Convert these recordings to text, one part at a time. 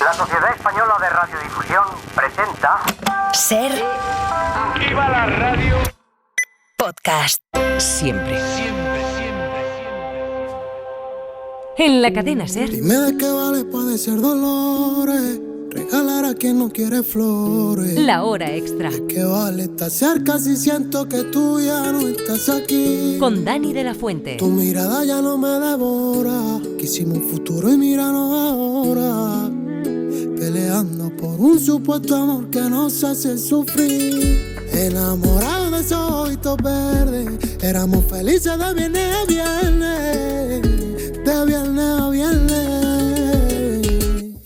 La Sociedad Española de Radiodifusión presenta... Ser. ¡Viva la radio! Podcast. Siempre. En la cadena Ser. Dime de qué vale padecer dolores, regalar a quien no quiere flores. La hora extra. ¿De qué vale estar cerca si siento que tú ya no estás aquí? Con Dani de la Fuente. Tu mirada ya no me devora. Quisimos un futuro y míranos ahora, peleando por un supuesto amor que nos hace sufrir. Enamorados de esos ojitos verdes, éramos felices de viernes a viernes, de viernes a viernes.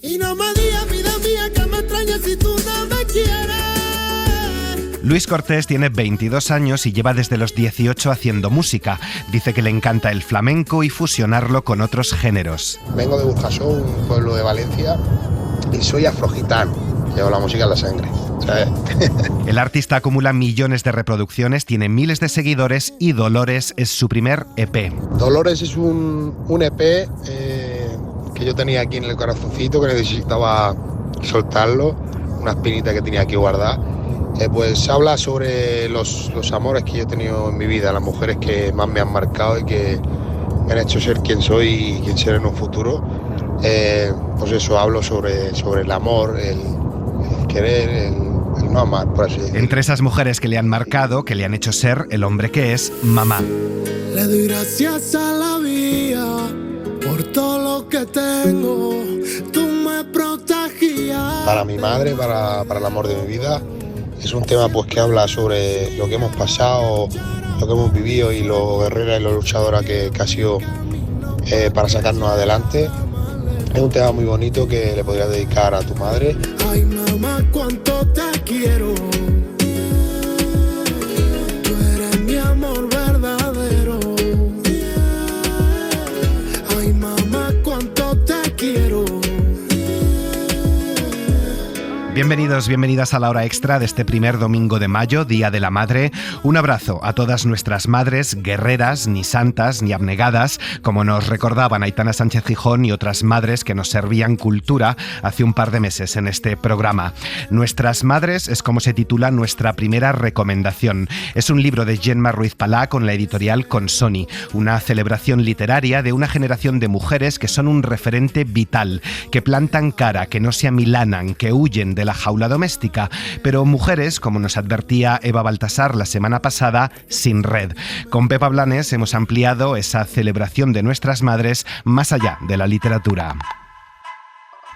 Y no me digas, vida mía, que me extrañas si tú no me quieres. Luis Cortés tiene 22 años y lleva desde los 18 haciendo música. Dice que le encanta el flamenco y fusionarlo con otros géneros. Vengo de Burjasó, un pueblo de Valencia, y soy afrogitano. Llevo la música en la sangre, ¿sabes? El artista acumula millones de reproducciones, tiene miles de seguidores y Dolores es su primer EP. Dolores es un EP que yo tenía aquí en el corazoncito, que necesitaba soltarlo, una espinita que tenía que guardar. Pues habla sobre los amores que yo he tenido en mi vida, las mujeres que más me han marcado y que me han hecho ser quien soy y quien seré en un futuro. Pues eso, hablo sobre el amor, el querer, el no amar, por así decirlo. Entre esas mujeres que le han marcado, que le han hecho ser el hombre que es, mamá. Le doy gracias a la vida por todo lo que tengo. Tú me protegías. Para mi madre, para el amor de mi vida, es un tema pues que habla sobre lo que hemos pasado, lo que hemos vivido y lo guerrera y lo luchadora que ha sido para sacarnos adelante. Es un tema muy bonito que le podrías dedicar a tu madre. Ay, mamá, cuánto te quiero. Tú eres mi amor verdadero. Ay, mamá, cuánto te quiero. Bienvenidos, bienvenidas a la hora extra de este primer domingo de mayo, Día de la Madre. Un abrazo a todas nuestras madres, guerreras, ni santas, ni abnegadas, como nos recordaban Aitana Sánchez Gijón y otras madres que nos servían cultura hace un par de meses en este programa. Nuestras madres es como se titula nuestra primera recomendación. Es un libro de Gemma Ruiz Palá con la editorial Consoni, una celebración literaria de una generación de mujeres que son un referente vital, que plantan cara, que no se amilanan, que huyen de la jaula doméstica, pero mujeres, como nos advertía Eva Baltasar la semana pasada, sin red. Con Pepa Blanes hemos ampliado esa celebración de nuestras madres más allá de la literatura.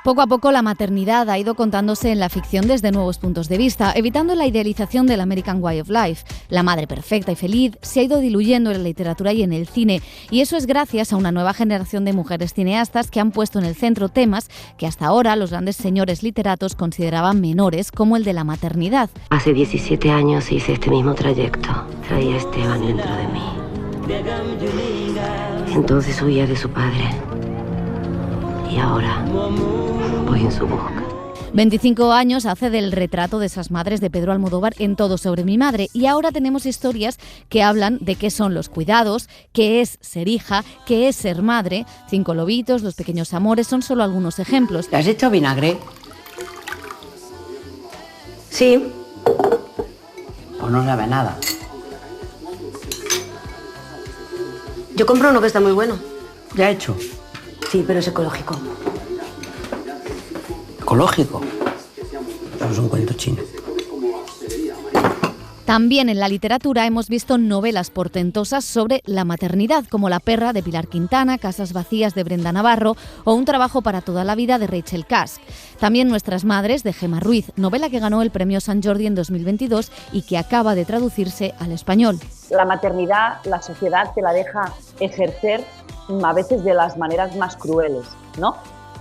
Poco a poco la maternidad ha ido contándose en la ficción desde nuevos puntos de vista, evitando la idealización del American Way of Life. La madre perfecta y feliz se ha ido diluyendo en la literatura y en el cine, y eso es gracias a una nueva generación de mujeres cineastas que han puesto en el centro temas que hasta ahora los grandes señores literatos consideraban menores, como el de la maternidad. Hace 17 años hice este mismo trayecto. Traía a Esteban dentro de mí. Entonces huía de su padre. Y ahora voy en su busca. 25 años hace del retrato de esas madres de Pedro Almodóvar en Todo sobre mi madre, y ahora tenemos historias que hablan de qué son los cuidados, qué es ser hija, qué es ser madre. 5 lobitos, Los pequeños amores son solo algunos ejemplos. ¿Le has hecho vinagre? Sí. Pues no sabe nada. Yo compro uno que está muy bueno. ¿Ya hecho? Sí, pero es ecológico. ¿Ecológico? Eso es un cuento chino. También en la literatura hemos visto novelas portentosas sobre la maternidad, como La perra de Pilar Quintana, Casas vacías de Brenda Navarro o Un trabajo para toda la vida de Rachel Cusk. También Nuestras madres de Gemma Ruiz, novela que ganó el premio Sant Jordi en 2022 y que acaba de traducirse al español. La maternidad, la sociedad te la deja ejercer a veces de las maneras más crueles, ¿no?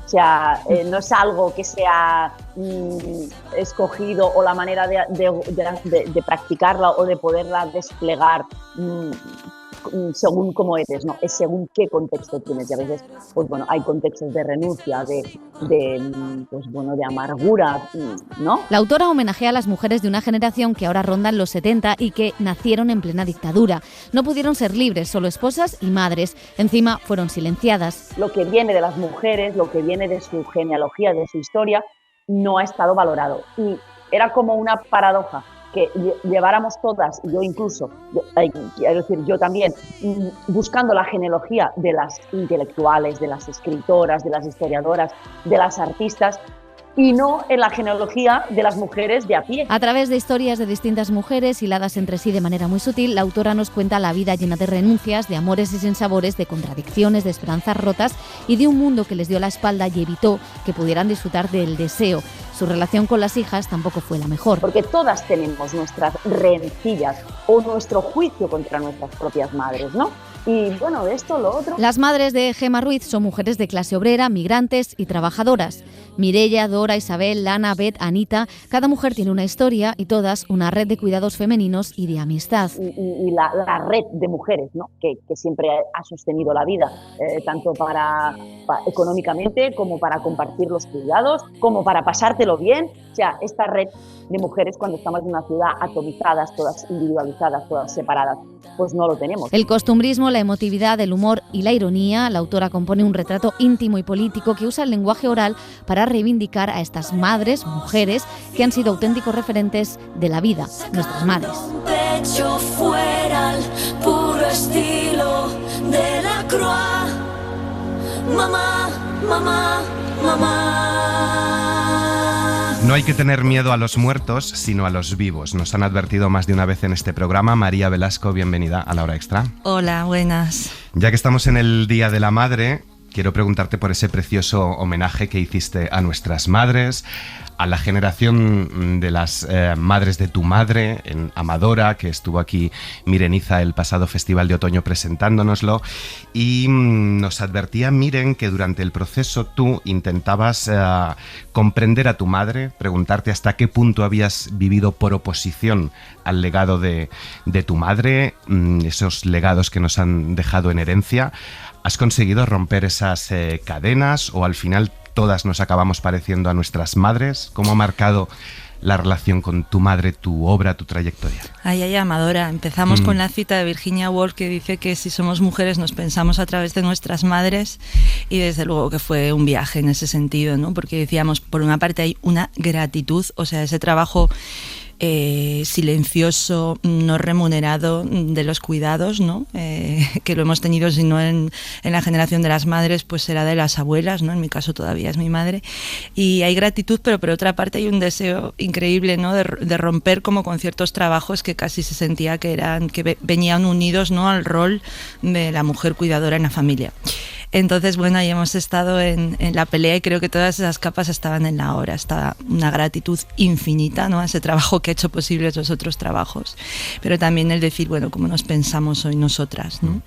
O sea, no es algo que sea escogido o la manera de practicarla o de poderla desplegar según cómo eres, ¿no? Es según qué contexto tienes. Y a veces, pues bueno, hay contextos de renuncia, de de amargura, ¿no? La autora homenajea a las mujeres de una generación que ahora rondan los 70 y que nacieron en plena dictadura. No pudieron ser libres, solo esposas y madres. Encima fueron silenciadas. Lo que viene de las mujeres, lo que viene de su genealogía, de su historia, no ha estado valorado. Y era como una paradoja que lleváramos todas, y yo incluso, yo también, buscando la genealogía de las intelectuales, de las escritoras, de las historiadoras, de las artistas, y no en la genealogía de las mujeres de a pie. A través de historias de distintas mujeres hiladas entre sí de manera muy sutil, la autora nos cuenta la vida llena de renuncias, de amores y sinsabores, de contradicciones, de esperanzas rotas y de un mundo que les dio la espalda y evitó que pudieran disfrutar del deseo. Su relación con las hijas tampoco fue la mejor. Porque todas tenemos nuestras rencillas o nuestro juicio contra nuestras propias madres, ¿no? Y bueno, de esto, lo otro... Las madres de Gemma Ruiz son mujeres de clase obrera, migrantes y trabajadoras. Mireia, Dora, Isabel, Lana, Beth, Anita... Cada mujer tiene una historia y todas una red de cuidados femeninos y de amistad. Y la red de mujeres, ¿no? que siempre ha sostenido la vida, tanto para económicamente como para compartir los cuidados, como para pasártelo bien. O sea, esta red de mujeres, cuando estamos en una ciudad atomizadas, todas individualizadas, todas separadas, pues no lo tenemos. El costumbrismo, la emotividad, el humor y la ironía. La autora compone un retrato íntimo y político que usa el lenguaje oral para reivindicar a estas madres, mujeres, que han sido auténticos referentes de la vida, nuestras madres. Pecho fuera el puro estilo de la Croix. Mamá, mamá, mamá. No hay que tener miedo a los muertos, sino a los vivos. Nos han advertido más de una vez en este programa. María Velasco, bienvenida a La Hora Extra. Hola, buenas. Ya que estamos en el Día de la Madre, quiero preguntarte por ese precioso homenaje que hiciste a nuestras madres, a la generación de las madres de tu madre, en Amadora, que estuvo aquí Mireniza el pasado Festival de Otoño presentándonoslo, y nos advertía Miren que durante el proceso tú intentabas comprender a tu madre, preguntarte hasta qué punto habías vivido por oposición al legado de tu madre, esos legados que nos han dejado en herencia. ¿Has conseguido romper esas cadenas o al final todas nos acabamos pareciendo a nuestras madres? ¿Cómo ha marcado la relación con tu madre, tu obra, tu trayectoria? Ay, Amadora, empezamos con la cita de Virginia Woolf que dice que si somos mujeres nos pensamos a través de nuestras madres, y desde luego que fue un viaje en ese sentido, ¿no? Porque decíamos, por una parte hay una gratitud, o sea, ese trabajo silencioso, no remunerado de los cuidados, ¿no? Que lo hemos tenido, si no en la generación de las madres, pues será de las abuelas, ¿no? En mi caso todavía es mi madre. Y hay gratitud, pero por otra parte hay un deseo increíble, ¿no? De romper como con ciertos trabajos que casi se sentía que venían unidos, ¿no? Al rol de la mujer cuidadora en la familia. Entonces, bueno, ahí hemos estado en la pelea y creo que todas esas capas estaban en la hora. Estaba una gratitud infinita, ¿no? A ese trabajo que ha hecho posible esos otros trabajos. Pero también el decir, bueno, cómo nos pensamos hoy nosotras, ¿no?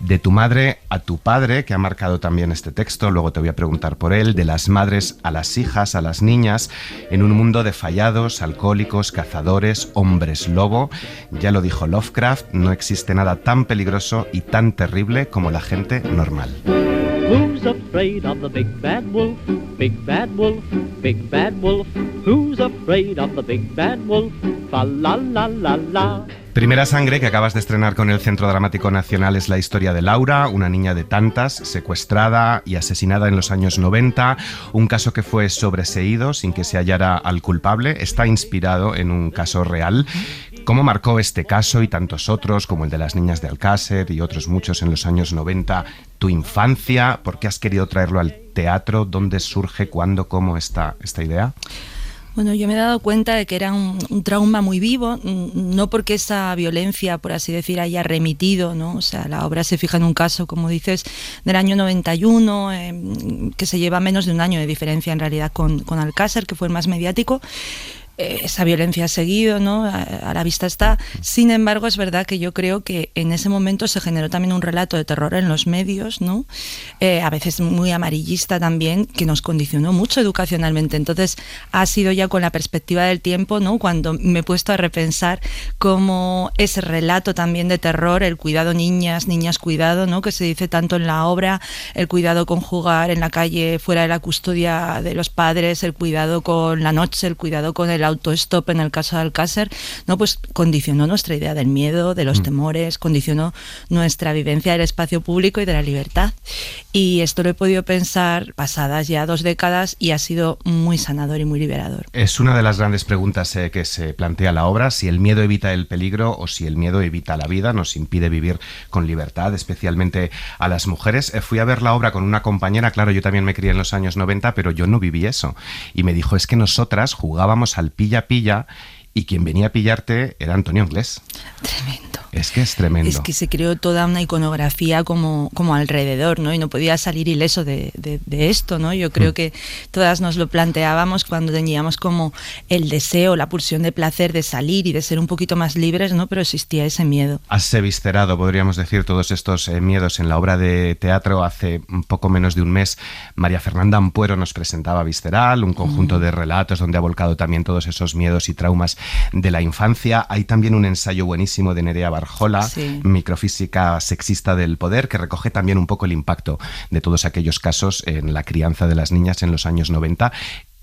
De tu madre a tu padre, que ha marcado también este texto, luego te voy a preguntar por él, de las madres a las hijas, a las niñas, en un mundo de fallados, alcohólicos, cazadores, hombres lobo. Ya lo dijo Lovecraft, no existe nada tan peligroso y tan terrible como la gente normal. Who's afraid of the big bad wolf? Big bad wolf, big bad wolf. Who's afraid of the big bad wolf? Fa la la la la. Primera Sangre, que acabas de estrenar con el Centro Dramático Nacional, es la historia de Laura, una niña de tantas, secuestrada y asesinada en los años 90, un caso que fue sobreseído sin que se hallara al culpable. Está inspirado en un caso real. ¿Cómo marcó este caso y tantos otros, como el de las niñas de Alcácer y otros muchos en los años 90, tu infancia? ¿Por qué has querido traerlo al teatro? ¿Dónde surge, cuándo, cómo esta idea? Bueno, yo me he dado cuenta de que era un trauma muy vivo, no porque esa violencia, por así decir, haya remitido, ¿no? O sea, la obra se fija en un caso, como dices, del año 91, que se lleva menos de un año de diferencia en realidad con Alcácer, que fue el más mediático. esa violencia ha seguido, ¿no? A la vista está. Sin embargo, es verdad que yo creo que en ese momento se generó también un relato de terror en los medios, ¿no? A veces muy amarillista también, que nos condicionó mucho educacionalmente. Entonces, ha sido ya con la perspectiva del tiempo, ¿no? Cuando me he puesto a repensar cómo ese relato también de terror, el cuidado niñas, cuidado, ¿no? Que se dice tanto en la obra, el cuidado con jugar en la calle fuera de la custodia de los padres, el cuidado con la noche, el cuidado con el autostop en el caso de Alcácer, ¿no? Pues condicionó nuestra idea del miedo, de los temores, condicionó nuestra vivencia del espacio público y de la libertad. Y esto lo he podido pensar pasadas ya 2 décadas y ha sido muy sanador y muy liberador. Es una de las grandes preguntas que se plantea la obra, si el miedo evita el peligro o si el miedo evita la vida, nos impide vivir con libertad, especialmente a las mujeres. Fui a ver la obra con una compañera, claro, yo también me crié en los años 90, pero yo no viví eso. Y me dijo, es que nosotras jugábamos al pilla-pilla y quien venía a pillarte era Antonio Inglés. Tremendo. Es que es tremendo. Es que se creó toda una iconografía como alrededor, ¿no? Y no podía salir ileso de esto, ¿no? Yo creo que todas nos lo planteábamos cuando teníamos como el deseo, la pulsión de placer de salir y de ser un poquito más libres, ¿no? Pero existía ese miedo. Has eviscerado, podríamos decir, todos estos miedos en la obra de teatro. Hace un poco menos de un mes, María Fernanda Ampuero nos presentaba Visceral, un conjunto de relatos donde ha volcado también todos esos miedos y traumas de la infancia. Hay también un ensayo buenísimo de Nerea Barjola, Microfísica sexista del poder, que recoge también un poco el impacto de todos aquellos casos en la crianza de las niñas en los años 90.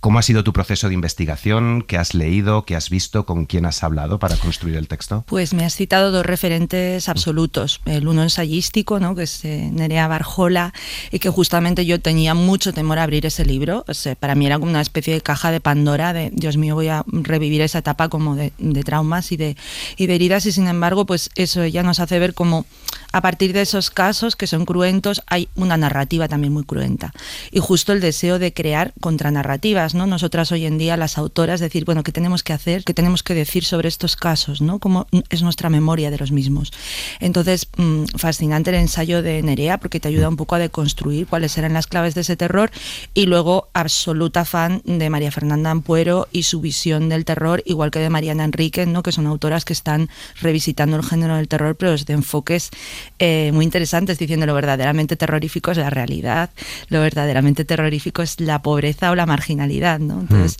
¿Cómo ha sido tu proceso de investigación? ¿Qué has leído? ¿Qué has visto? ¿Con quién has hablado para construir el texto? Pues me has citado 2 referentes absolutos. El uno ensayístico, ¿no? Que es Nerea Barjola, y que justamente yo tenía mucho temor a abrir ese libro. O sea, para mí era como una especie de caja de Pandora de, Dios mío, voy a revivir esa etapa como de traumas y de heridas, y sin embargo, pues eso ella nos hace ver como a partir de esos casos que son cruentos hay una narrativa también muy cruenta. Y justo el deseo de crear contranarrativas, ¿no? Nosotras hoy en día, las autoras, decir, bueno, ¿qué tenemos que hacer? ¿Qué tenemos que decir sobre estos casos? ¿No? ¿Cómo es nuestra memoria de los mismos? Entonces, fascinante el ensayo de Nerea, porque te ayuda un poco a deconstruir cuáles eran las claves de ese terror, y luego absoluta fan de María Fernanda Ampuero y su visión del terror, igual que de Mariana Enríquez, ¿no? Que son autoras que están revisitando el género del terror, pero desde enfoques muy interesantes, diciendo lo verdaderamente terrorífico es la realidad, lo verdaderamente terrorífico es la pobreza o la marginalidad, ¿no? Entonces,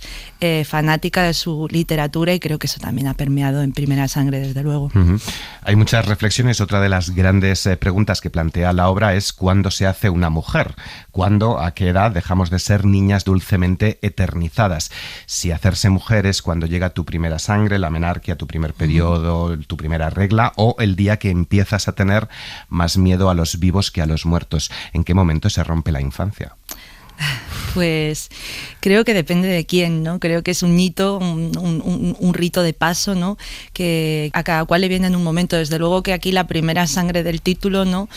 fanática de su literatura, y creo que eso también ha permeado en Primera Sangre, desde luego. Hay muchas reflexiones. Otra de las grandes preguntas que plantea la obra es ¿cuándo se hace una mujer? ¿Cuándo, a qué edad dejamos de ser niñas dulcemente eternizadas? Si hacerse mujer es cuando llega tu primera sangre, la menarquia, tu primer periodo, tu primera regla, o el día que empiezas a tener más miedo a los vivos que a los muertos. ¿En qué momento se rompe la infancia? Pues creo que depende de quién, ¿no? Creo que es un hito, un rito de paso, ¿no? Que a cada cual le viene en un momento. Desde luego que aquí la primera sangre del título, ¿no?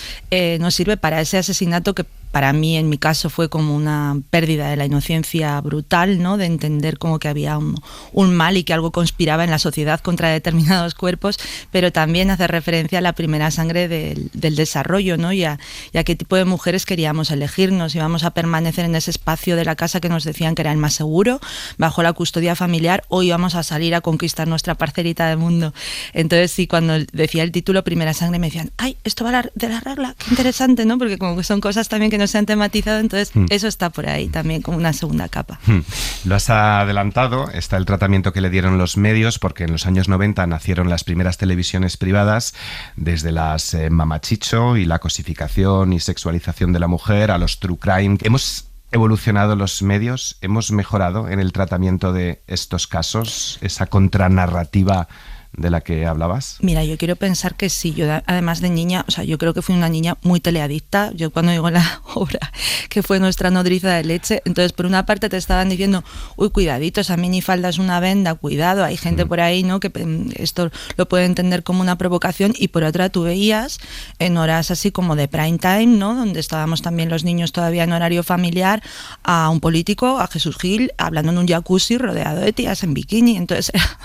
Nos sirve para ese asesinato que para mí, en mi caso, fue como una pérdida de la inocencia brutal, ¿no? De entender como que había un mal y que algo conspiraba en la sociedad contra determinados cuerpos, pero también hace referencia a la primera sangre del desarrollo, ¿no? Y a qué tipo de mujeres queríamos elegirnos. Íbamos a permanecer en ese espacio de la casa que nos decían que era el más seguro, bajo la custodia familiar, o íbamos a salir a conquistar nuestra parcelita de mundo. Entonces, sí, cuando decía el título Primera Sangre, me decían, ¡ay, esto va de la regla! ¡Qué interesante!, ¿no? Porque como que son cosas también que no se han tematizado, entonces eso está por ahí también como una segunda capa. Lo has adelantado, está el tratamiento que le dieron los medios, porque en los años 90 nacieron las primeras televisiones privadas, desde las Mamachicho y la cosificación y sexualización de la mujer a los true crime. ¿Hemos evolucionado los medios? ¿Hemos mejorado en el tratamiento de estos casos? ¿Esa contranarrativa de la que hablabas? Mira, yo quiero pensar que sí. Yo, además de niña, o sea, yo creo que fui una niña muy teleadicta. Yo cuando digo en la obra que fue nuestra nodriza de leche, entonces por una parte te estaban diciendo, uy, cuidadito, esa minifalda es una venda, cuidado, hay gente por ahí, ¿no?, que esto lo puede entender como una provocación, y por otra tú veías en horas así como de prime time, ¿no?, donde estábamos también los niños todavía en horario familiar, a un político, a Jesús Gil, hablando en un jacuzzi rodeado de tías en bikini. Entonces era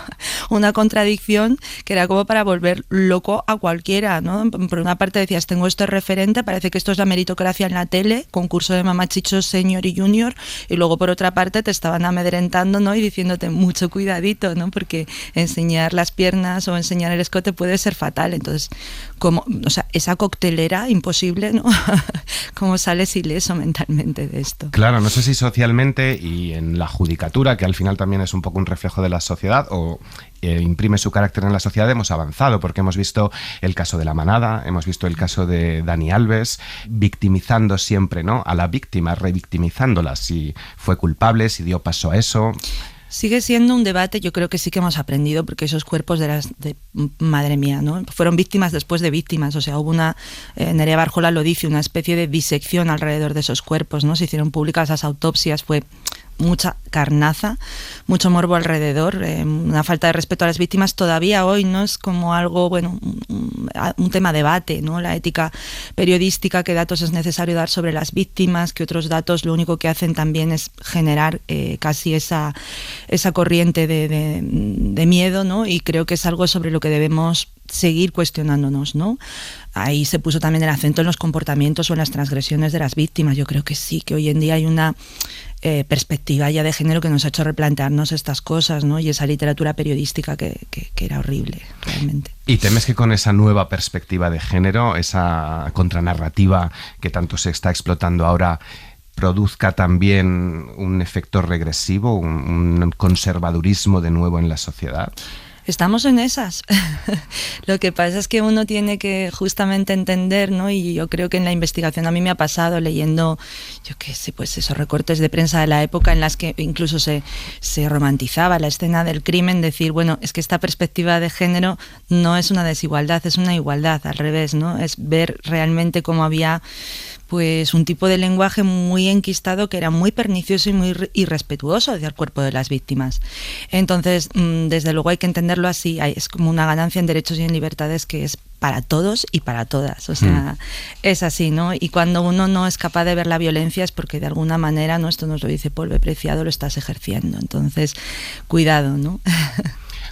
una contradicción ficción que era como para volver loco a cualquiera, ¿no? Por una parte decías, tengo esto de referente, parece que esto es la meritocracia en la tele, concurso de mamachichos senior y junior, y luego por otra parte te estaban amedrentando, ¿no? Y diciéndote mucho cuidadito, ¿no? Porque enseñar las piernas o enseñar el escote puede ser fatal. Entonces, esa coctelera imposible, ¿no? ¿Cómo sales ileso mentalmente de esto? Claro, no sé si socialmente y en la judicatura, que al final también es un poco un reflejo de la sociedad, o imprime su carácter en la sociedad, hemos avanzado, porque hemos visto el caso de La Manada, hemos visto el caso de Dani Alves, victimizando siempre, ¿no?, a la víctima, revictimizándola, si fue culpable, si dio paso a eso. Sigue siendo un debate, yo creo que sí que hemos aprendido, porque esos cuerpos madre mía, ¿no? Fueron víctimas después de víctimas, o sea, hubo Nerea Barjola lo dice, una especie de disección alrededor de esos cuerpos, ¿no? Se hicieron públicas las autopsias, fue mucha carnaza, mucho morbo alrededor, una falta de respeto a las víctimas. Todavía hoy no es como algo, bueno, un tema de debate, ¿no? La ética periodística, qué datos es necesario dar sobre las víctimas, que otros datos lo único que hacen también es generar casi esa corriente de miedo, ¿no? Y creo que es algo sobre lo que debemos seguir cuestionándonos, ¿no? Ahí se puso también el acento en los comportamientos o en las transgresiones de las víctimas. Yo creo que sí, que hoy en día hay una perspectiva ya de género que nos ha hecho replantearnos estas cosas, ¿no? Y esa literatura periodística que era horrible, realmente. ¿Y temes que con esa nueva perspectiva de género, esa contranarrativa que tanto se está explotando ahora, produzca también un efecto regresivo, un conservadurismo de nuevo en la sociedad? Estamos en esas. Lo que pasa es que uno tiene que justamente entender, ¿no? Y yo creo que en la investigación a mí me ha pasado leyendo, yo qué sé, pues esos recortes de prensa de la época en las que incluso se romantizaba la escena del crimen, decir, bueno, es que esta perspectiva de género no es una desigualdad, es una igualdad, al revés, ¿no? Es ver realmente cómo había pues un tipo de lenguaje muy enquistado que era muy pernicioso y muy irrespetuoso hacia el cuerpo de las víctimas. Entonces, desde luego hay que entenderlo así, es como una ganancia en derechos y en libertades que es para todos y para todas, o sea, es así, ¿no? Y cuando uno no es capaz de ver la violencia es porque de alguna manera, ¿no?, esto nos lo dice Polve Preciado, lo estás ejerciendo, entonces, cuidado, ¿no?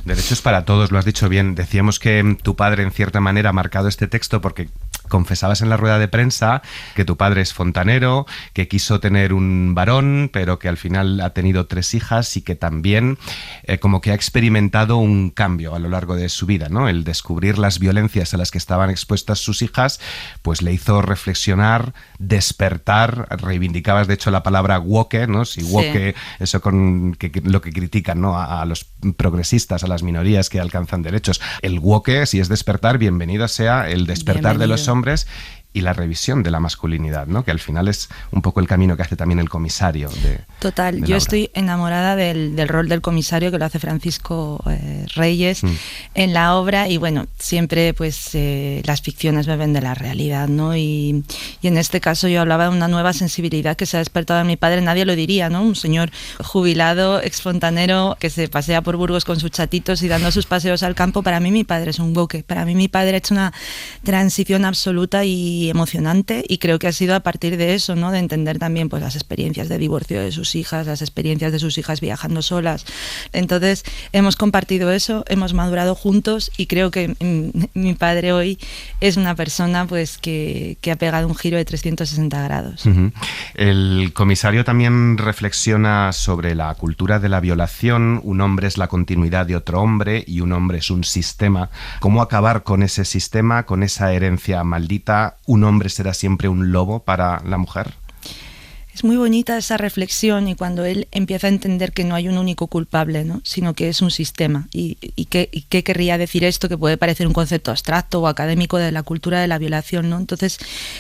Derechos para todos, lo has dicho bien. Decíamos que tu padre en cierta manera ha marcado este texto porque confesabas en la rueda de prensa que tu padre es fontanero, que quiso tener un varón, pero que al final ha tenido 3 hijas y que también como que ha experimentado un cambio a lo largo de su vida, ¿no? El descubrir las violencias a las que estaban expuestas sus hijas, pues le hizo reflexionar, despertar. Reivindicabas de hecho la palabra woke, ¿no? Si woke, sí, eso con lo que critican, ¿no?, a los progresistas, a las minorías que alcanzan derechos. El woke, si es despertar, bienvenido sea el despertar de los hombres y la revisión de la masculinidad, ¿no?, que al final es un poco el camino que hace también el comisario. Total, yo estoy enamorada del rol del comisario, que lo hace Francisco Reyes en la obra, y bueno, siempre pues las ficciones beben de la realidad, ¿no? Y en este caso yo hablaba de una nueva sensibilidad que se ha despertado en mi padre, nadie lo diría, ¿no? Un señor jubilado, exfontanero, que se pasea por Burgos con sus chatitos y dando sus paseos al campo. Para mí mi padre es un woke, para mí mi padre ha hecho una transición absoluta y emocionante, y creo que ha sido a partir de eso, ¿no?, de entender también pues las experiencias de divorcio de sus hijas, las experiencias de sus hijas viajando solas. Entonces hemos compartido eso, hemos madurado juntos, y creo que mi padre hoy es una persona pues que ha pegado un giro de 360 grados. El comisario también reflexiona sobre la cultura de la violación. Un hombre es la continuidad de otro hombre y un hombre es un sistema. ¿Cómo acabar con ese sistema, con esa herencia maldita? ¿Un hombre será siempre un lobo para la mujer? Es muy bonita esa reflexión, y cuando él empieza a entender que no hay un único culpable, ¿no?, sino que es un sistema. ¿Y qué querría decir esto? Que puede parecer un concepto abstracto o académico de la cultura de la violación, ¿no? Entonces,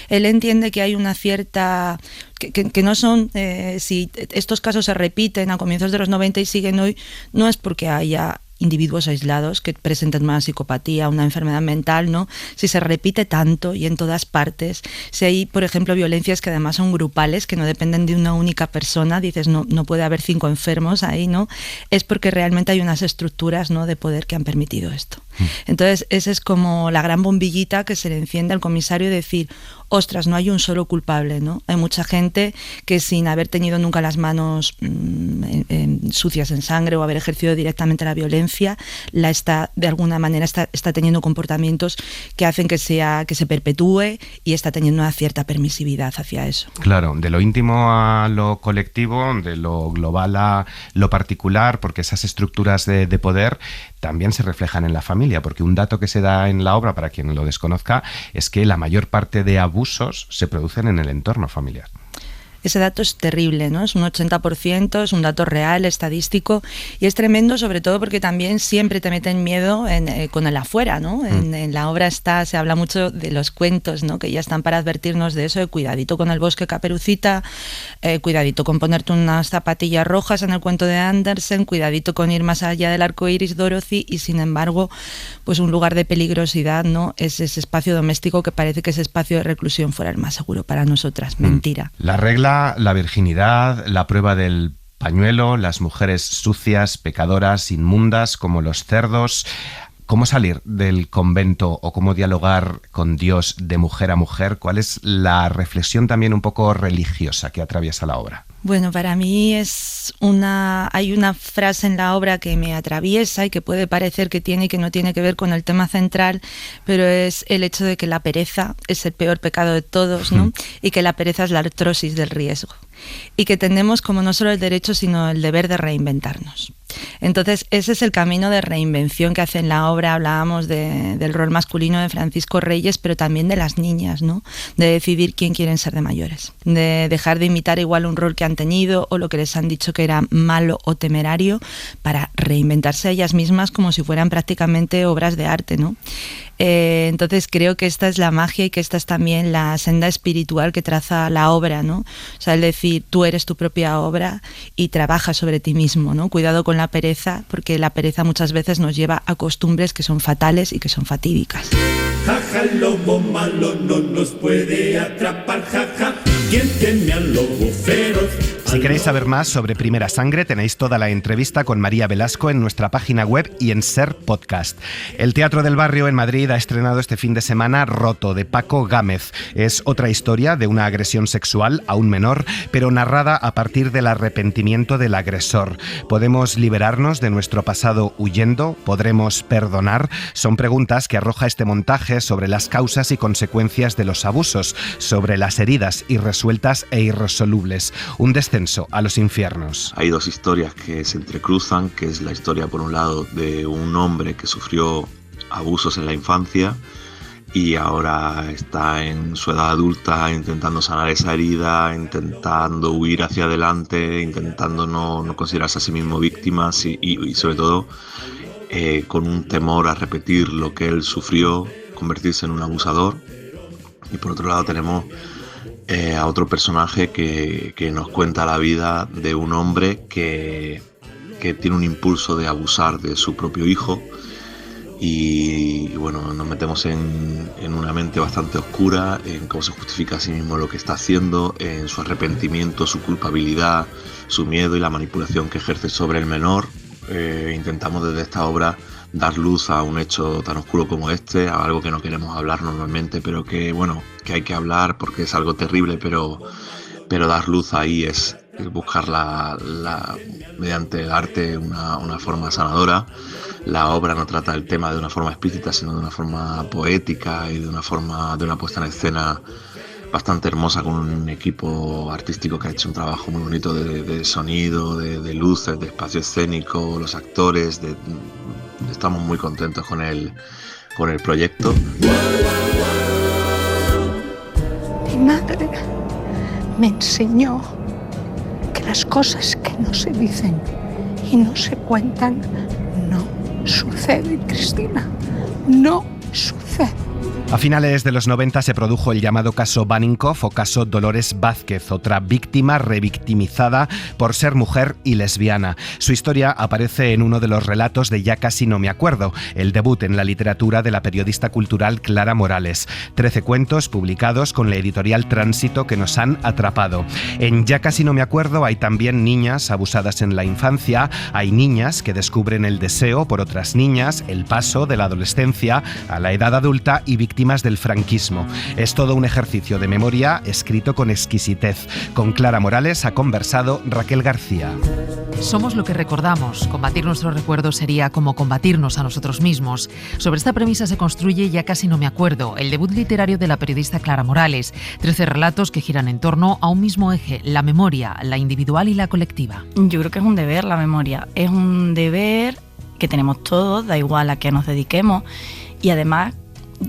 él entiende que hay una cierta... Que no son... si estos casos se repiten a comienzos de los 90 y siguen hoy, no es porque haya individuos aislados que presenten una psicopatía, una enfermedad mental, ¿no? Si se repite tanto y en todas partes, si hay, por ejemplo, violencias que además son grupales, que no dependen de una única persona, dices, no puede haber 5 enfermos ahí, ¿no? Es porque realmente hay unas estructuras, ¿no?, de poder que han permitido esto. Entonces, esa es como la gran bombillita que se le enciende al comisario, de decir, ostras, no hay un solo culpable, ¿no? Hay mucha gente que sin haber tenido nunca las manos en sucias en sangre o haber ejercido directamente la violencia, de alguna manera está teniendo comportamientos que hacen que se perpetúe y está teniendo una cierta permisividad hacia eso. Claro, de lo íntimo a lo colectivo, de lo global a lo particular, porque esas estructuras de poder también se reflejan en la familia, porque un dato que se da en la obra, para quien lo desconozca, es que la mayor parte de abusos se producen en el entorno familiar. Ese dato es terrible, ¿no? Es un 80%, es un dato real, estadístico, y es tremendo, sobre todo porque también siempre te meten miedo con el afuera, ¿no? En la obra se habla mucho de los cuentos, ¿no? Que ya están para advertirnos de eso, de cuidadito con el bosque Caperucita, cuidadito con ponerte unas zapatillas rojas en el cuento de Andersen, cuidadito con ir más allá del arco iris Dorothy, y sin embargo, pues un lugar de peligrosidad, ¿no? Es ese espacio doméstico que parece que ese espacio de reclusión fuera el más seguro para nosotras. Mentira. La regla, la virginidad, la prueba del pañuelo, las mujeres sucias, pecadoras, inmundas como los cerdos. ¿Cómo salir del convento o cómo dialogar con Dios de mujer a mujer? ¿Cuál es la reflexión también un poco religiosa que atraviesa la obra? Bueno, para mí hay una frase en la obra que me atraviesa y que puede parecer que tiene y que no tiene que ver con el tema central, pero es el hecho de que la pereza es el peor pecado de todos, ¿no? Y que la pereza es la artrosis del riesgo. Y que tenemos como no solo el derecho, sino el deber de reinventarnos. Entonces, ese es el camino de reinvención que hace en la obra. Hablábamos del rol masculino de Francisco Reyes, pero también de las niñas, ¿no? De decidir quién quieren ser de mayores, de dejar de imitar igual un rol que han tenido o lo que les han dicho que era malo o temerario, para reinventarse a ellas mismas como si fueran prácticamente obras de arte, ¿no? Entonces creo que esta es la magia y que esta es también la senda espiritual que traza la obra, ¿no? O sea, el decir, tú eres tu propia obra y trabaja sobre ti mismo, ¿no? Cuidado con la pereza, porque la pereza muchas veces nos lleva a costumbres que son fatales y que son fatídicas. Jaja, el lobo malo no nos puede atrapar, jaja. ¿Quién teme al lobo feroz? Si queréis saber más sobre Primera Sangre, tenéis toda la entrevista con María Velasco en nuestra página web y en Ser Podcast. El Teatro del Barrio en Madrid ha estrenado este fin de semana Roto, de Paco Gámez. Es otra historia de una agresión sexual a un menor, pero narrada a partir del arrepentimiento del agresor. ¿Podemos liberarnos de nuestro pasado huyendo? ¿Podremos perdonar? Son preguntas que arroja este montaje sobre las causas y consecuencias de los abusos, sobre las heridas irresueltas e irresolubles. Un descenso a los infiernos. Hay dos historias que se entrecruzan, que es la historia por un lado de un hombre que sufrió abusos en la infancia y ahora está en su edad adulta intentando sanar esa herida, intentando huir hacia adelante, intentando no considerarse a sí mismo víctima y sobre todo con un temor a repetir lo que él sufrió, convertirse en un abusador. Y por otro lado tenemos a otro personaje que nos cuenta la vida de un hombre que tiene un impulso de abusar de su propio hijo y bueno, nos metemos en una mente bastante oscura, en cómo se justifica a sí mismo lo que está haciendo, en su arrepentimiento, su culpabilidad, su miedo y la manipulación que ejerce sobre el menor. Intentamos desde esta obra dar luz a un hecho tan oscuro como este, a algo que no queremos hablar normalmente, pero que bueno, que hay que hablar porque es algo terrible, pero dar luz ahí es buscar mediante el arte una forma sanadora. La obra no trata el tema de una forma explícita, sino de una forma poética y de una puesta en escena bastante hermosa, con un equipo artístico que ha hecho un trabajo muy bonito de sonido, de luces, de espacio escénico, los actores. Estamos muy contentos con el proyecto. Mi madre me enseñó que las cosas que no se dicen y no se cuentan no suceden, Cristina. No suceden. A finales de los 90 se produjo el llamado caso Baninkoff o caso Dolores Vázquez, otra víctima revictimizada por ser mujer y lesbiana. Su historia aparece en uno de los relatos de Ya casi no me acuerdo, el debut en la literatura de la periodista cultural Clara Morales. 13 cuentos publicados con la editorial Tránsito que nos han atrapado. En Ya casi no me acuerdo hay también niñas abusadas en la infancia, hay niñas que descubren el deseo por otras niñas, el paso de la adolescencia a la edad adulta y victimizan víctimas del franquismo. Es todo un ejercicio de memoria escrito con exquisitez. Con Clara Morales ha conversado Raquel García. Somos lo que recordamos. Combatir nuestros recuerdos sería como combatirnos a nosotros mismos. Sobre esta premisa se construye Ya casi no me acuerdo, el debut literario de la periodista Clara Morales. 13 relatos que giran en torno a un mismo eje, la memoria, la individual y la colectiva. Yo creo que es un deber la memoria. Es un deber que tenemos todos, da igual a qué nos dediquemos. Y además,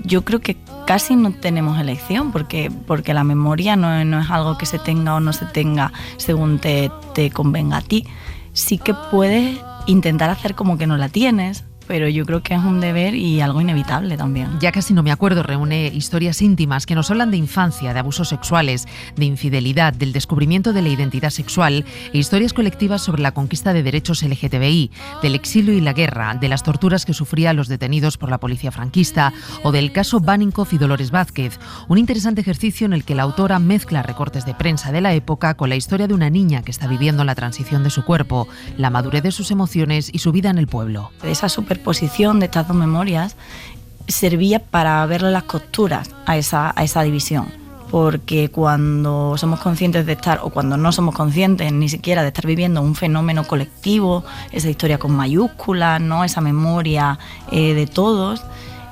yo creo que casi no tenemos elección, porque la memoria no es algo que se tenga o no se tenga según te convenga a ti. Sí que puedes intentar hacer como que no la tienes, pero yo creo que es un deber y algo inevitable también. Ya casi no me acuerdo reúne historias íntimas que nos hablan de infancia, de abusos sexuales, de infidelidad, del descubrimiento de la identidad sexual e historias colectivas sobre la conquista de derechos LGTBI, del exilio y la guerra, de las torturas que sufrían los detenidos por la policía franquista o del caso Baninkoff y Dolores Vázquez. Un interesante ejercicio en el que la autora mezcla recortes de prensa de la época con la historia de una niña que está viviendo la transición de su cuerpo, la madurez de sus emociones y su vida en el pueblo. Esa superposición de estas dos memorias servía para ver las costuras a esa división, porque cuando somos conscientes de estar, o cuando no somos conscientes ni siquiera de estar viviendo un fenómeno colectivo, esa historia con mayúsculas, ¿no? Esa memoria de todos,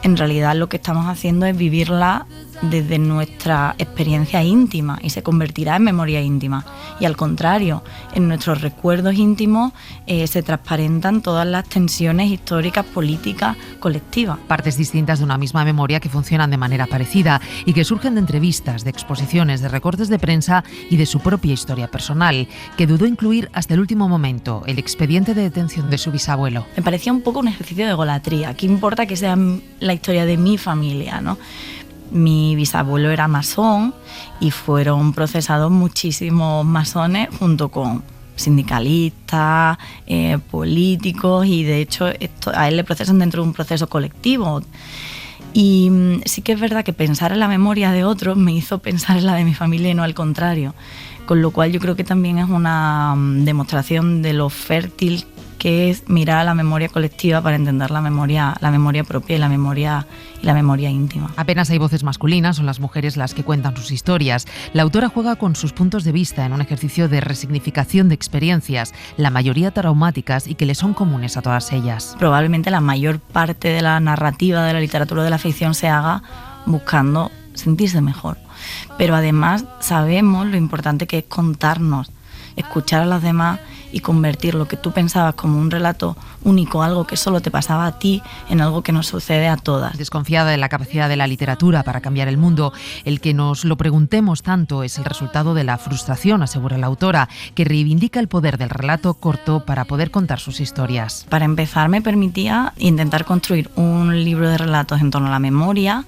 en realidad lo que estamos haciendo es vivirla desde nuestra experiencia íntima y se convertirá en memoria íntima. Y al contrario, en nuestros recuerdos íntimos se transparentan todas las tensiones históricas, políticas, colectivas. Partes distintas de una misma memoria que funcionan de manera parecida y que surgen de entrevistas, de exposiciones, de recortes de prensa y de su propia historia personal, que dudó incluir hasta el último momento, el expediente de detención de su bisabuelo. Me parecía un poco un ejercicio de egolatría. ¿Qué importa que sea la historia de mi familia, ¿no? Mi bisabuelo era masón y fueron procesados muchísimos masones junto con sindicalistas, políticos, y de hecho a él le procesan dentro de un proceso colectivo. Y sí que es verdad que pensar en la memoria de otros me hizo pensar en la de mi familia y no al contrario, con lo cual yo creo que también es una demostración de lo fértil que es mirar a la memoria colectiva para entender la memoria propia y la memoria íntima. Apenas hay voces masculinas, son las mujeres las que cuentan sus historias. La autora juega con sus puntos de vista en un ejercicio de resignificación de experiencias, la mayoría traumáticas y que le son comunes a todas ellas. Probablemente la mayor parte de la narrativa de la literatura o de la ficción se haga buscando sentirse mejor. Pero además sabemos lo importante que es contarnos, escuchar a los demás y convertir lo que tú pensabas como un relato único, algo que solo te pasaba a ti, en algo que nos sucede a todas. Desconfiada de la capacidad de la literatura para cambiar el mundo, el que nos lo preguntemos tanto es el resultado de la frustración, asegura la autora, que reivindica el poder del relato corto para poder contar sus historias. Para empezar, me permitía intentar construir un libro de relatos en torno a la memoria,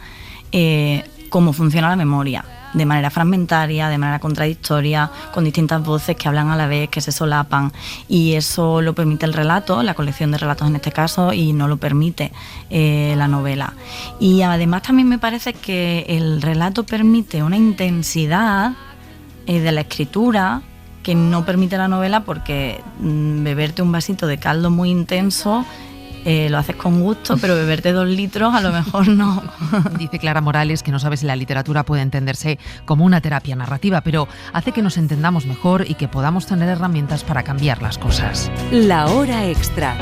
cómo funciona la memoria, de manera fragmentaria, de manera contradictoria, con distintas voces que hablan a la vez, que se solapan, y eso lo permite el relato, la colección de relatos en este caso, y no lo permite la novela. Y además también me parece que el relato permite una intensidad de la escritura que no permite la novela, porque beberte un vasito de caldo muy intenso lo haces con gusto, pero beberte 2 litros a lo mejor no. Dice Clara Morales que no sabe si la literatura puede entenderse como una terapia narrativa, pero hace que nos entendamos mejor y que podamos tener herramientas para cambiar las cosas. La hora extra.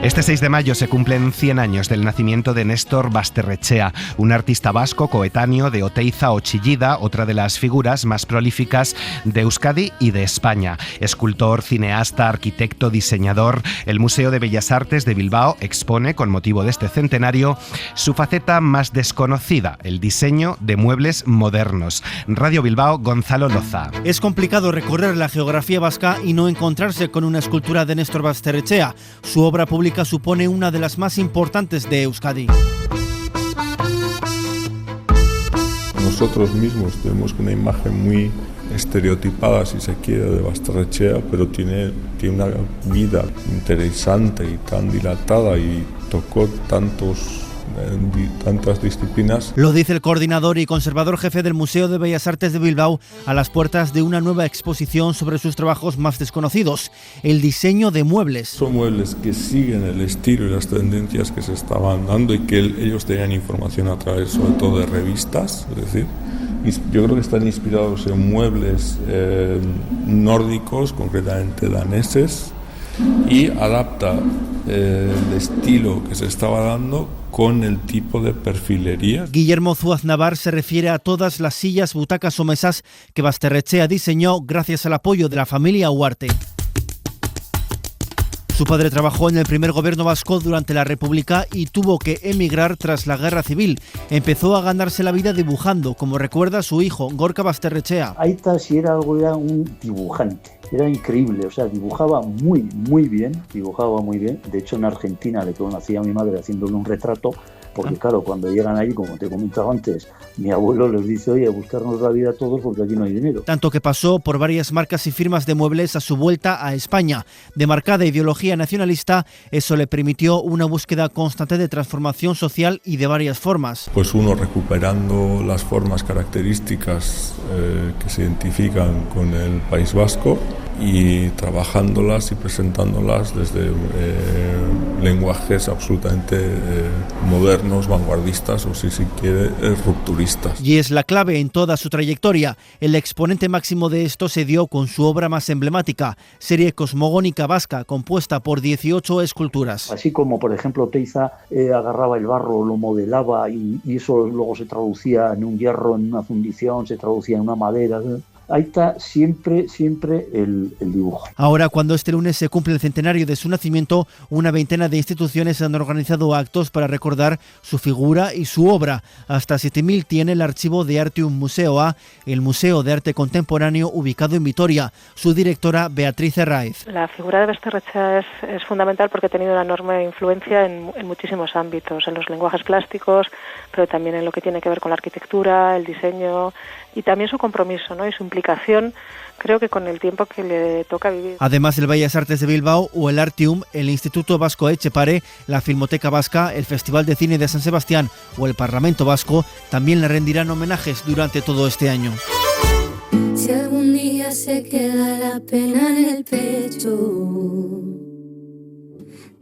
Este 6 de mayo se cumplen 100 años del nacimiento de Néstor Basterrechea, un artista vasco coetáneo de Oteiza o Chillida, otra de las figuras más prolíficas de Euskadi y de España. Escultor, cineasta, arquitecto, diseñador, el Museo de Bellas Artes de Bilbao expone, con motivo de este centenario, su faceta más desconocida, el diseño de muebles modernos. Radio Bilbao, Gonzalo Loza. Es complicado recorrer la geografía vasca y no encontrarse con una escultura de Néstor Basterrechea. Su obra pública supone una de las más importantes de Euskadi. Nosotros mismos tenemos una imagen muy estereotipada, si se quiere, de Basterrechea, pero tiene una vida interesante y tan dilatada y tocó tantos tantas disciplinas. Lo dice el coordinador y conservador jefe del Museo de Bellas Artes de Bilbao a las puertas de una nueva exposición sobre sus trabajos más desconocidos, el diseño de muebles. Son muebles que siguen el estilo y las tendencias que se estaban dando y que ellos tenían información a través sobre todo de revistas, es decir, yo creo que están inspirados en muebles nórdicos, concretamente daneses, y adapta el estilo que se estaba dando con el tipo de perfilería. Guillermo Zuaznavar se refiere a todas las sillas, butacas o mesas que Basterrechea diseñó gracias al apoyo de la familia Huarte. Su padre trabajó en el primer gobierno vasco durante la República y tuvo que emigrar tras la Guerra Civil. Empezó a ganarse la vida dibujando, como recuerda su hijo, Gorka Basterrechea. Aita, si era algo, era un dibujante. Era increíble, o sea, dibujaba muy bien. De hecho, en Argentina le conocí a mi madre haciéndole un retrato, porque claro, cuando llegan allí, como te comentaba antes, mi abuelo les dice, oye, a buscarnos la vida a todos porque aquí no hay dinero. Tanto que pasó por varias marcas y firmas de muebles a su vuelta a España. De marcada ideología nacionalista, eso le permitió una búsqueda constante de transformación social y de varias formas. Pues uno recuperando las formas características que se identifican con el País Vasco y trabajándolas y presentándolas desde lenguajes absolutamente modernos, vanguardistas o si se quiere rupturistas. Y es la clave en toda su trayectoria. El exponente máximo de esto se dio con su obra más emblemática, serie cosmogónica vasca, compuesta por 18 esculturas. Así como, por ejemplo, Teiza agarraba el barro, lo modelaba y eso luego se traducía en un hierro, en una fundición, se traducía en una madera. Ahí está siempre el dibujo. Ahora, cuando este lunes se cumple el centenario de su nacimiento, una veintena de instituciones han organizado actos para recordar su figura y su obra. Hasta 7.000 tiene el archivo de Artium Museo A, el Museo de Arte Contemporáneo ubicado en Vitoria. Su directora, Beatriz Herráez. La figura de Basterrechea es fundamental porque ha tenido una enorme influencia en muchísimos ámbitos, en los lenguajes plásticos, pero también en lo que tiene que ver con la arquitectura, el diseño y también su compromiso, ¿no? Y su implicación, creo que con el tiempo que le toca vivir. Además del Bellas Artes de Bilbao o el Artium, el Instituto Vasco Etxepare, la Filmoteca Vasca, el Festival de Cine de San Sebastián o el Parlamento Vasco también le rendirán homenajes durante todo este año. Si algún día se queda la pena en el pecho,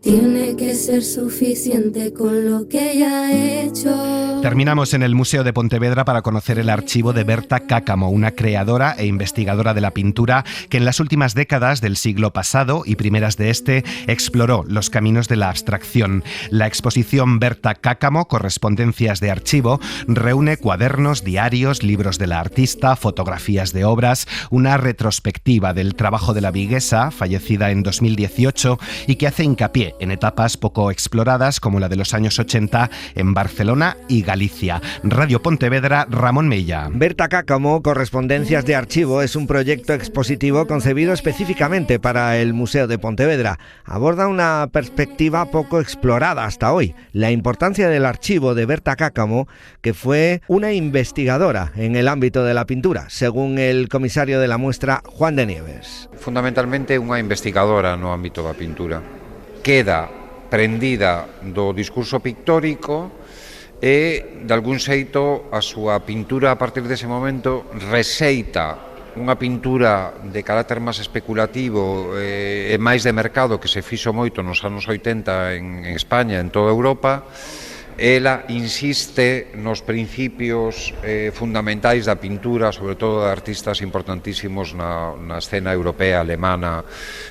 tiene que ser suficiente con lo que ya he hecho. Terminamos en el Museo de Pontevedra para conocer el archivo de Berta Cáccamo, una creadora e investigadora de la pintura que en las últimas décadas del siglo pasado y primeras de este exploró los caminos de la abstracción. La exposición Berta Cáccamo, Correspondencias de Archivo, reúne cuadernos, diarios, libros de la artista, fotografías de obras, una retrospectiva del trabajo de la viguesa, fallecida en 2018, y que hace hincapié en etapas poco exploradas como la de los años 80 en Barcelona y Galicia. Radio Pontevedra, Ramón Mella. Berta Cáccamo, Correspondencias de Archivo, es un proyecto expositivo concebido específicamente para el Museo de Pontevedra. Aborda una perspectiva poco explorada hasta hoy, la importancia del archivo de Berta Cáccamo, que fue una investigadora en el ámbito de la pintura, según el comisario de la muestra, Juan de Nieves. Fundamentalmente unha investigadora no ámbito da pintura. Queda prendida do discurso pictórico e, de algún xeito, a súa pintura a partir dese momento rexeita unha pintura de carácter máis especulativo e máis de mercado que se fixo moito nos anos 80 en España, en toda Europa. Ela insiste nos principios fundamentais da pintura, sobre todo de artistas importantísimos na escena europea, alemana,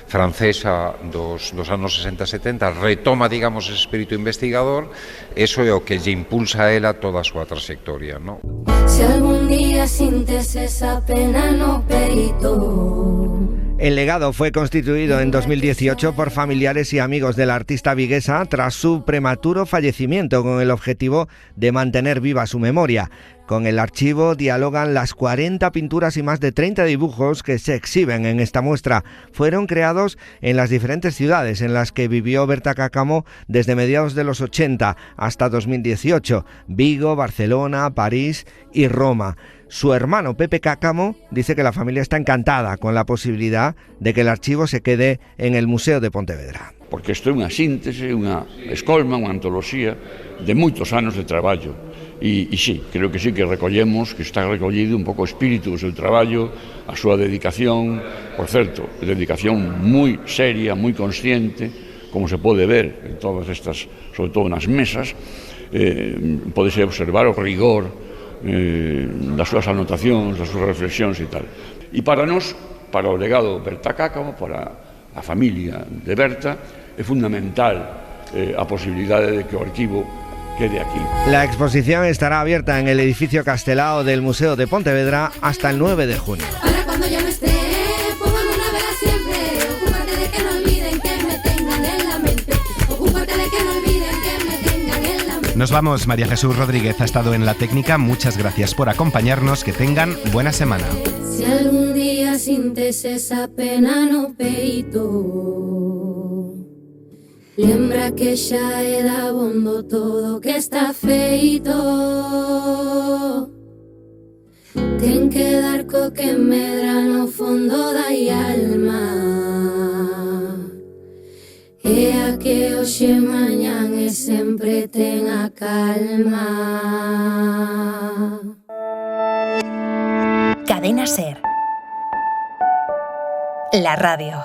francesa dos anos 60 e 70, retoma, digamos, ese espírito investigador. Eso é o que lle impulsa a ela toda a súa trayectoria, ¿no? Si algún día sintes esa pena no peito. El legado fue constituido en 2018 por familiares y amigos de la artista viguesa tras su prematuro fallecimiento, con el objetivo de mantener viva su memoria. Con el archivo dialogan las 40 pinturas y más de 30 dibujos que se exhiben en esta muestra. Fueron creados en las diferentes ciudades en las que vivió Berta Cáccamo desde mediados de los 80 hasta 2018, Vigo, Barcelona, París y Roma. Su hermano Pepe Cáccamo dice que la familia está encantada con la posibilidad de que el archivo se quede en el Museo de Pontevedra. porque isto é unha síntese, unha escolma, unha antoloxía de moitos anos de traballo. E sí, creo que sí que recollemos, que está recollido un pouco o espírito do seu traballo, a súa dedicación, por certo, dedicación moi seria, moi consciente, como se pode ver en todas estas, sobre todo nas mesas, podese observar o rigor das súas anotacións, das súas reflexións e tal. E para nós, para o legado Berta Cáccamo, para a familia de Berta, é fundamental a posibilidade de que o arquivo quede aquí. La exposición estará abierta en el edificio Castelao del Museo de Pontevedra hasta el 9 de junio. Para cuando ya no esté, póngame una vela siempre. Ocúpate de que no olviden que me tengan en la mente. Ocúpate de que no olviden que me tengan en la mente. Nos vamos, María Jesús Rodríguez ha estado en la técnica, muchas gracias por acompañarnos, que tengan buena semana. Si algún día sintes esa pena no peito, lembra que xa é dabondo todo que está feito. Ten que dar co que medra no fondo da alma, e a que hoxe mañán e sempre ten a calma. Cadena SER, la radio.